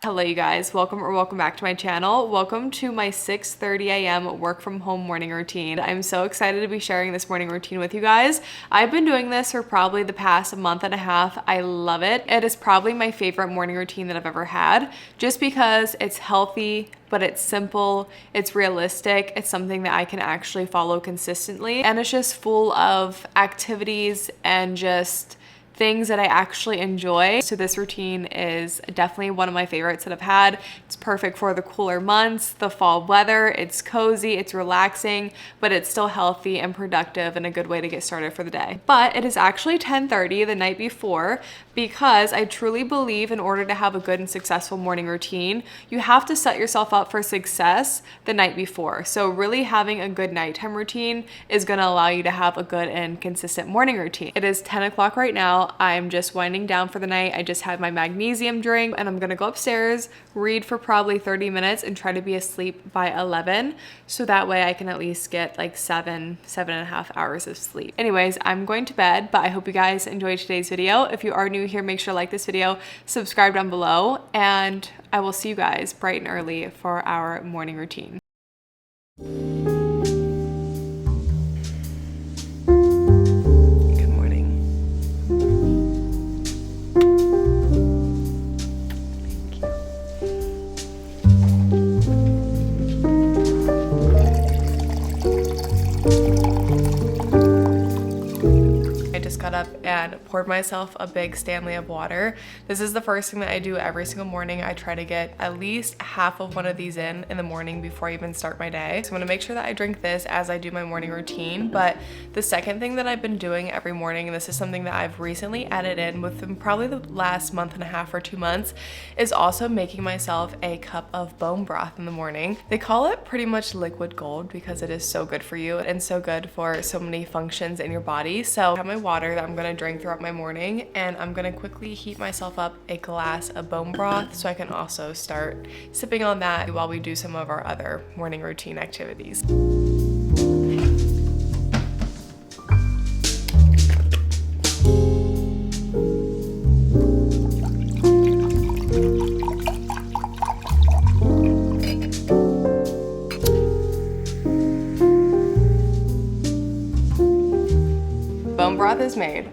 Hello you guys, welcome back to my channel. Welcome to my 6:30 a.m. work from home morning routine. I'm so excited to be sharing this morning routine with you guys. I've been doing this for probably the past month and a half. I love it. It is probably my favorite morning routine that I've ever had, just because it's healthy, but it's simple, it's realistic, it's something that I can actually follow consistently, and it's just full of activities and just things that I actually enjoy. So this routine is definitely one of my favorites that I've had. It's perfect for the cooler months, the fall weather. It's cozy, it's relaxing, but it's still healthy and productive and a good way to get started for the day. But it is actually 10:30 the night before, because I truly believe in order to have a good and successful morning routine, you have to set yourself up for success the night before. So really having a good nighttime routine is gonna allow you to have a good and consistent morning routine. It is 10 o'clock right now. I'm just winding down for the night. I just had my magnesium drink and I'm gonna go upstairs, read for probably 30 minutes and try to be asleep by 11. So that way I can at least get like 7.5 hours of sleep. Anyways, I'm going to bed, but I hope you guys enjoyed today's video. If you are new here, make sure to like this video, subscribe down below, and I will see you guys bright and early for our morning routine. Up and poured myself a big Stanley of water. This is the first thing that I do every single morning. I try to get at least half of one of these in the morning before I even start my day. So I'm gonna make sure that I drink this as I do my morning routine. But the second thing that I've been doing every morning, and this is something that I've recently added in within probably the last month and a half or 2 months, is also making myself a cup of bone broth in the morning. They call it pretty much liquid gold because it is so good for you and so good for so many functions in your body. So I have my water that I'm gonna drink throughout my morning, and I'm gonna quickly heat myself up a glass of bone broth so I can also start sipping on that while we do some of our other morning routine activities. Bone broth is made.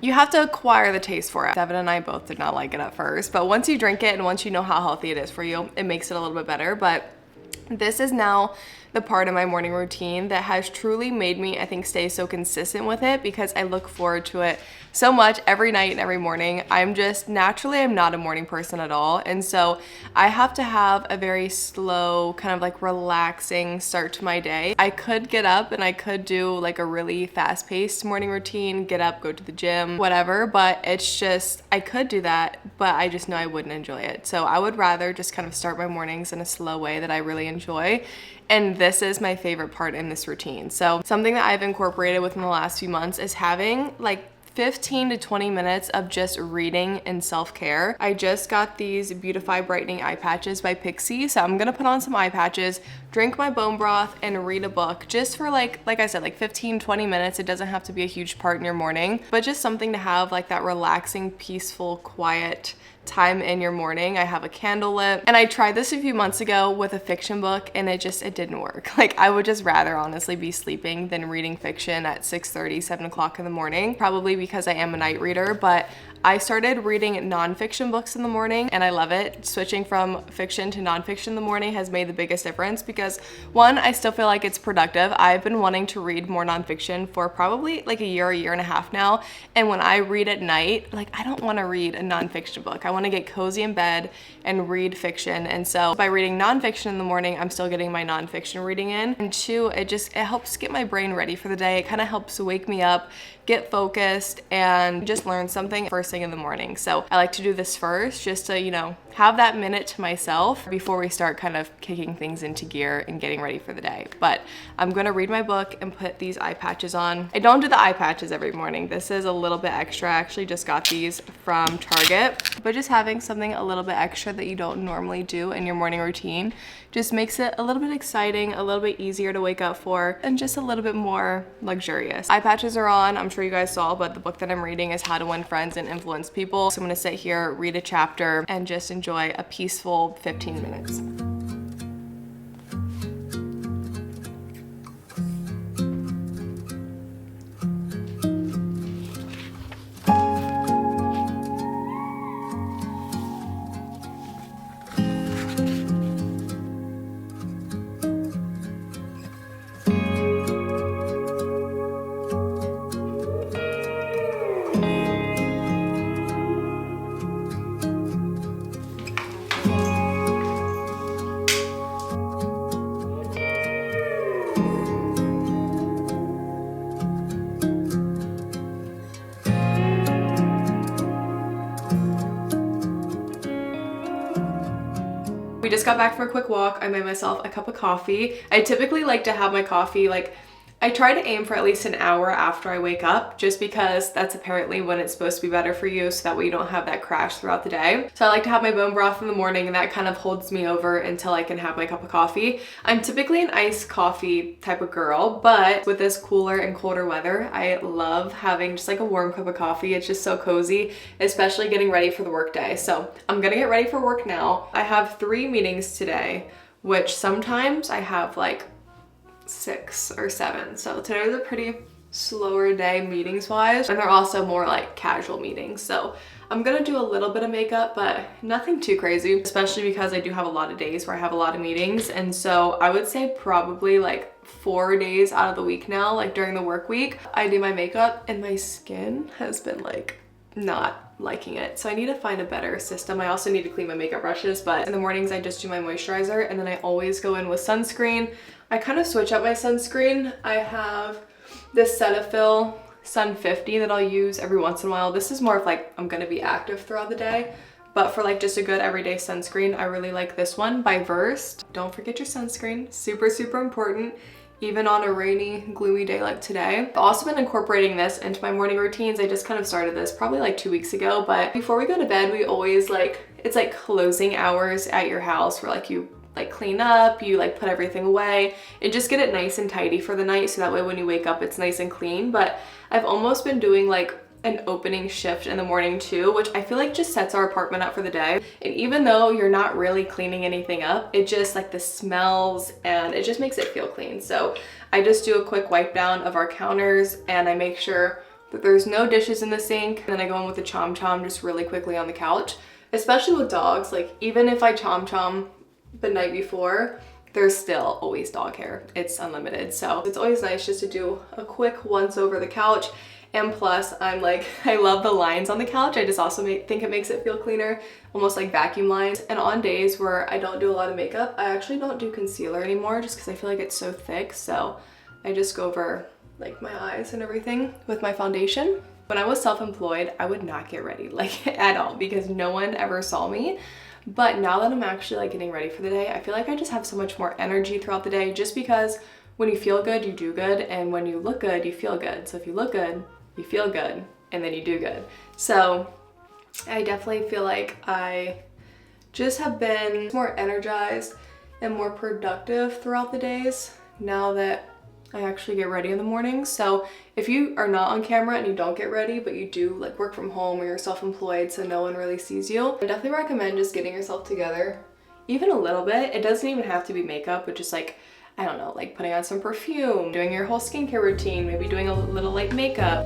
You have to acquire the taste for it. Devin and I both did not like it at first, but once you drink it and once you know how healthy it is for you, it makes it a little bit better. But this is now the part of my morning routine that has truly made me, I think, stay so consistent with it, because I look forward to it so much every night and every morning. I'm not a morning person at all. And so I have to have a very slow, kind of like relaxing start to my day. I could get up and I could do like a really fast paced morning routine, get up, go to the gym, whatever, but it's just, I could do that, but I just know I wouldn't enjoy it. So I would rather just kind of start my mornings in a slow way that I really enjoy. And this is my favorite part in this routine. So something that I've incorporated within the last few months is having like 15 to 20 minutes of just reading and self-care. I just got these Beautify Brightening Eye Patches by Pixie. So I'm gonna put on some eye patches, drink my bone broth, and read a book just for like I said, like 15, 20 minutes. It doesn't have to be a huge part in your morning, but just something to have like that relaxing, peaceful, quiet time in your morning. I have a candle lit, and I tried this a few months ago with a fiction book, and it didn't work. Like, I would just rather honestly be sleeping than reading fiction at 6:30, 7 o'clock in the morning, probably because I am a night reader. But I started reading nonfiction books in the morning, and I love it. Switching from fiction to nonfiction in the morning has made the biggest difference, because one, I still feel like it's productive. I've been wanting to read more nonfiction for probably like a year and a half now, and when I read at night, like, I don't want to read a nonfiction book. I want to get cozy in bed and read fiction. And so by reading nonfiction in the morning, I'm still getting my nonfiction reading in. And two, it helps get my brain ready for the day. It kind of helps wake me up, get focused, and just learn something first thing in the morning. So I like to do this first, just to, have that minute to myself before we start kind of kicking things into gear and getting ready for the day. But I'm gonna read my book and put these eye patches on. I don't do the eye patches every morning. This is a little bit extra. I actually just got these from Target, but just having something a little bit extra that you don't normally do in your morning routine just makes it a little bit exciting, a little bit easier to wake up for, and just a little bit more luxurious. Eye patches are on. I'm sure you guys saw, but the book that I'm reading is How to Win Friends and influence people. So I'm gonna sit here, read a chapter, and just enjoy a peaceful 15 minutes. We just got back from a quick walk. I made myself a cup of coffee. I typically like to have my coffee, like, I try to aim for at least an hour after I wake up, just because that's apparently when it's supposed to be better for you, so that way you don't have that crash throughout the day. So I like to have my bone broth in the morning, and that kind of holds me over until I can have my cup of coffee. I'm typically an iced coffee type of girl, but with this cooler and colder weather, I love having just like a warm cup of coffee. It's just so cozy, especially getting ready for the work day. So I'm gonna get ready for work now. I have 3 meetings today, which sometimes I have like 6 or 7. So today's a pretty slower day meetings wise, and they're also more like casual meetings. So I'm gonna do a little bit of makeup, but nothing too crazy, especially because I do have a lot of days where I have a lot of meetings. And so I would say probably like 4 days out of the week now, like during the work week, I do my makeup, and my skin has been like not liking it. So I need to find a better system. I also need to clean my makeup brushes, but in the mornings I just do my moisturizer, and then I always go in with sunscreen. I kind of switch up my sunscreen. I have this Cetaphil Sun 50 that I'll use every once in a while. This is more of like, I'm gonna be active throughout the day, but for like just a good everyday sunscreen, I really like this one by Versed. Don't forget your sunscreen, super, super important, even on a rainy, gloomy day like today. I've also been incorporating this into my morning routines. I just kind of started this probably like 2 weeks ago, but before we go to bed, we always like, it's like closing hours at your house where like you like clean up, you like put everything away and just get it nice and tidy for the night, so that way when you wake up it's nice and clean. But I've almost been doing like an opening shift in the morning too, which I feel like just sets our apartment up for the day. And even though you're not really cleaning anything up, it just like the smells, and it just makes it feel clean. So I just do a quick wipe down of our counters, and I make sure that there's no dishes in the sink, and then I go in with the chom chom just really quickly on the couch. Especially with dogs, like even if I chom chom the night before, there's still always dog hair. It's unlimited. So it's always nice just to do a quick once over the couch. And plus, I'm like, I love the lines on the couch. I just also think it makes it feel cleaner, almost like vacuum lines. And on days where I don't do a lot of makeup, I actually don't do concealer anymore, just because I feel like it's so thick. So I just go over like my eyes and everything with my foundation. When I was self-employed, I would not get ready like at all, because no one ever saw me. But now that I'm actually like getting ready for the day, I feel like I just have so much more energy throughout the day, just because when you feel good, you do good. And when you look good, you feel good. So if you look good, you feel good, and then you do good. So I definitely feel like I just have been more energized and more productive throughout the days now that I actually get ready in the morning. So if you are not on camera and you don't get ready, but you do like work from home or you're self-employed so no one really sees you, I definitely recommend just getting yourself together even a little bit. It doesn't even have to be makeup, but just like, I don't know, like putting on some perfume, doing your whole skincare routine, maybe doing a little like makeup.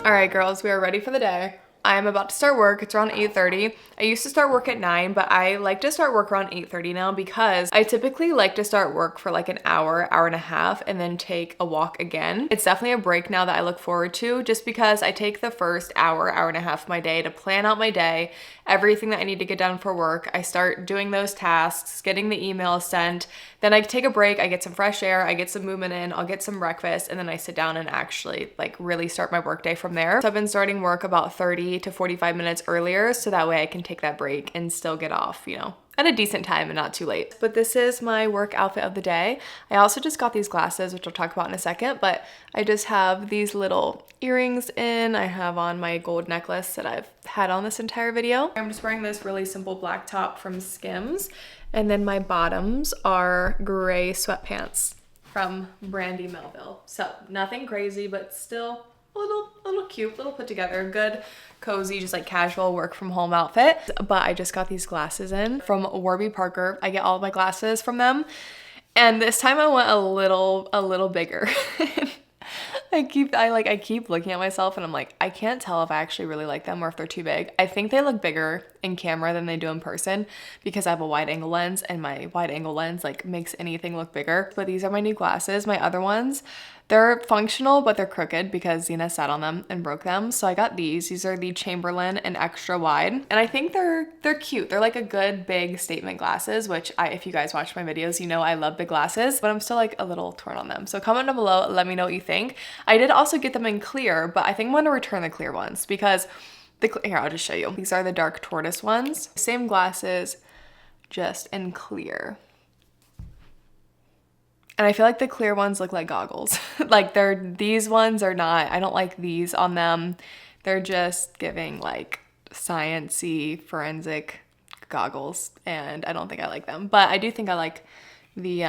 All right, girls, we are ready for the day. I am about to start work. It's around 8:30. I used to start work at 9, but I like to start work around 8:30 now, because I typically like to start work for like an hour, hour and a half, and then take a walk again. It's definitely a break now that I look forward to, just because I take the first hour, hour and a half of my day to plan out my day, everything that I need to get done for work. I start doing those tasks, getting the emails sent, then I take a break, I get some fresh air, I get some movement in, I'll get some breakfast, and then I sit down and actually like really start my work day from there. So I've been starting work about 30 30 to 45 minutes earlier so that way I can take that break and still get off, you know, at a decent time and not too late. But this is my work outfit of the day. I also just got these glasses, which I'll talk about in a second, but I just have these little earrings in. I have on my gold necklace that I've had on this entire video. I'm just wearing this really simple black top from Skims, and then my bottoms are gray sweatpants from Brandy Melville. So nothing crazy, but still a little cute, little put together, good, cozy, just like casual work from home outfit. But I just got these glasses in from Warby Parker. I get all of my glasses from them. And this time I went a little bigger. I keep looking at myself and I'm like, I can't tell if I actually really like them or if they're too big. I think they look bigger in camera than they do in person because I have a wide angle lens and my wide angle lens like makes anything look bigger. But these are my new glasses. My other ones, they're functional, but they're crooked because Zena sat on them and broke them. So I got these. These are the Chamberlain and extra wide. And I think they're cute. They're like a good big statement glasses, which if you guys watch my videos, you know I love big glasses, but I'm still like a little torn on them. So comment down below, let me know what you think. I did also get them in clear, but I think I'm gonna return the clear ones because here, I'll just show you. These are the dark tortoise ones. Same glasses, just in clear. And I feel like the clear ones look like goggles. Like these ones are not, I don't like these on them. They're just giving like science-y forensic goggles and I don't think I like them. But I do think I like the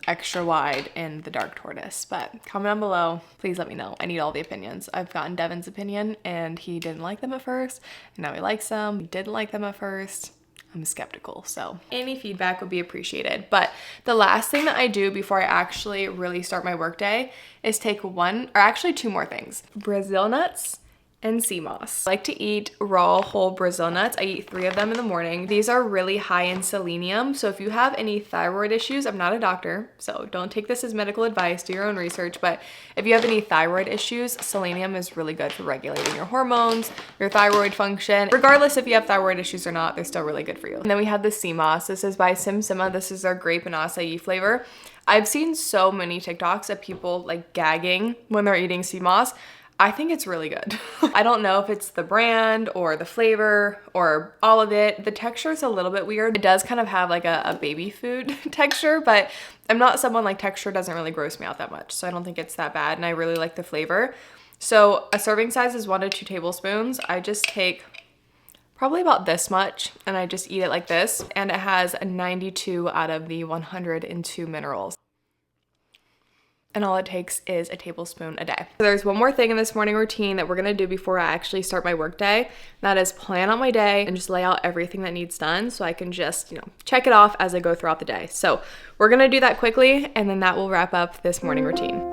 extra wide and the dark tortoise. But comment down below, please let me know. I need all the opinions. I've gotten Devin's opinion and he didn't like them at first and now he likes them. He didn't like them at first. I'm skeptical, so any feedback would be appreciated. But the last thing that I do before I actually really start my workday is take one, or actually two more things. Brazil nuts and sea moss. I like to eat raw whole Brazil nuts. I eat 3 of them in the morning. These are really high in selenium. So if you have any thyroid issues, I'm not a doctor, so don't take this as medical advice, do your own research. But if you have any thyroid issues, selenium is really good for regulating your hormones, your thyroid function. Regardless if you have thyroid issues or not, they're still really good for you. And then we have the sea moss. This is by Sim Sima. This is their grape and acai flavor. I've seen so many TikToks of people like gagging when they're eating sea moss. I think it's really good. I don't know if it's the brand or the flavor or all of it. The texture is a little bit weird. It does kind of have like a baby food texture, but I'm not someone like texture doesn't really gross me out that much. So I don't think it's that bad and I really like the flavor. So a serving size is 1 to 2 tablespoons. I just take probably about this much and I just eat it like this. And it has 92 out of the 102 minerals. And all it takes is a tablespoon a day. So there's one more thing in this morning routine that we're gonna do before I actually start my work day. That is plan out my day and just lay out everything that needs done so I can just, you know, check it off as I go throughout the day. So we're gonna do that quickly and then that will wrap up this morning routine.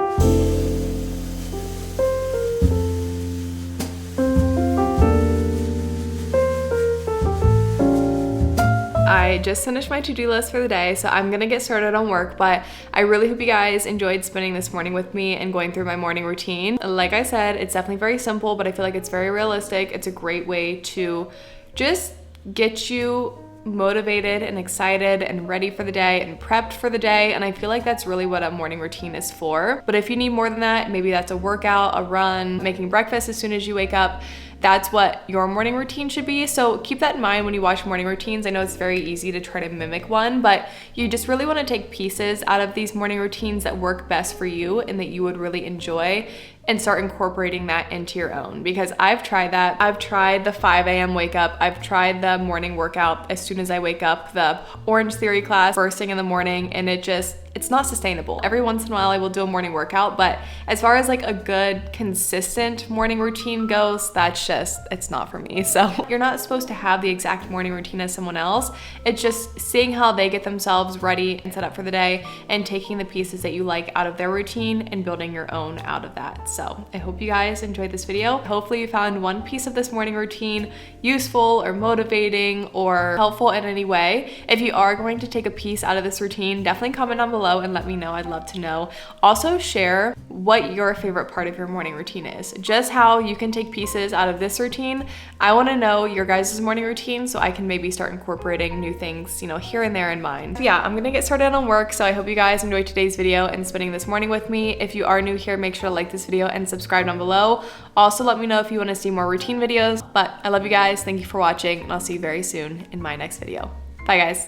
I just finished my to-do list for the day, so I'm gonna get started on work, but I really hope you guys enjoyed spending this morning with me and going through my morning routine. Like I said, it's definitely very simple, but I feel like it's very realistic. It's a great way to just get you motivated and excited and ready for the day and prepped for the day, and I feel like that's really what a morning routine is for. But if you need more than that, maybe that's a workout, a run, making breakfast as soon as you wake up, that's what your morning routine should be. So keep that in mind when you watch morning routines. I know it's very easy to try to mimic one, but you just really want to take pieces out of these morning routines that work best for you and that you would really enjoy and start incorporating that into your own. Because I've tried that. I've tried the 5 a.m. wake up. I've tried the morning workout as soon as I wake up, the Orange Theory class first thing in the morning, and it's not sustainable. Every once in a while I will do a morning workout, but as far as like a good consistent morning routine goes, it's not for me. So you're not supposed to have the exact morning routine as someone else. It's just seeing how they get themselves ready and set up for the day and taking the pieces that you like out of their routine and building your own out of that. So I hope you guys enjoyed this video. Hopefully you found one piece of this morning routine useful or motivating or helpful in any way. If you are going to take a piece out of this routine, definitely comment down below and let me know. I'd love to know. Also share what your favorite part of your morning routine is. Just how you can take pieces out of this routine. I want to know your guys' morning routine so I can maybe start incorporating new things, here and there in mind. So yeah, I'm gonna get started on work. So I hope you guys enjoyed today's video and spending this morning with me. If you are new here, make sure to like this video video and subscribe down below. Also, let me know if you want to see more routine videos. But I love you guys. Thank you for watching, and I'll see you very soon in my next video. Bye, guys.